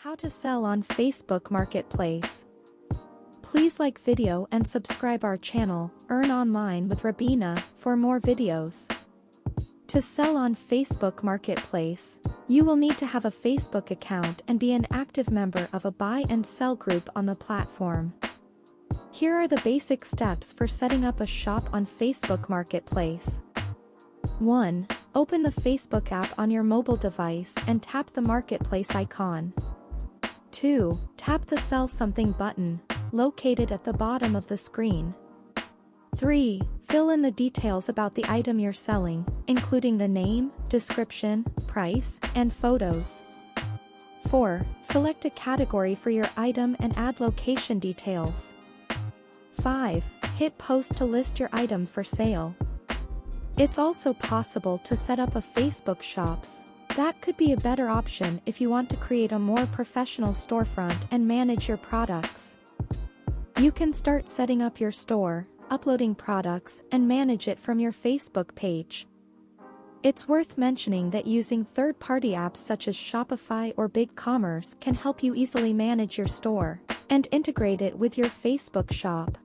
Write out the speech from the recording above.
How to sell on Facebook Marketplace. Please like video and subscribe our channel, Earn Online with Rabina, for more videos. To sell on Facebook Marketplace, you will need to have a Facebook account and be an active member of a buy and sell group on the platform. Here are the basic steps for setting up a shop on Facebook Marketplace. 1. Open the Facebook app on your mobile device and tap the Marketplace icon. 2. Tap the Sell Something button, located at the bottom of the screen. 3. Fill in the details about the item you're selling, including the name, description, price, and photos. 4. Select a category for your item and add location details. 5. Hit Post to list your item for sale. It's also possible to set up a Facebook Shops. That could be a better option if you want to create a more professional storefront and manage your products. You can start setting up your store, uploading products, and manage it from your Facebook page. It's worth mentioning that using third-party apps such as Shopify or BigCommerce can help you easily manage your store and integrate it with your Facebook shop.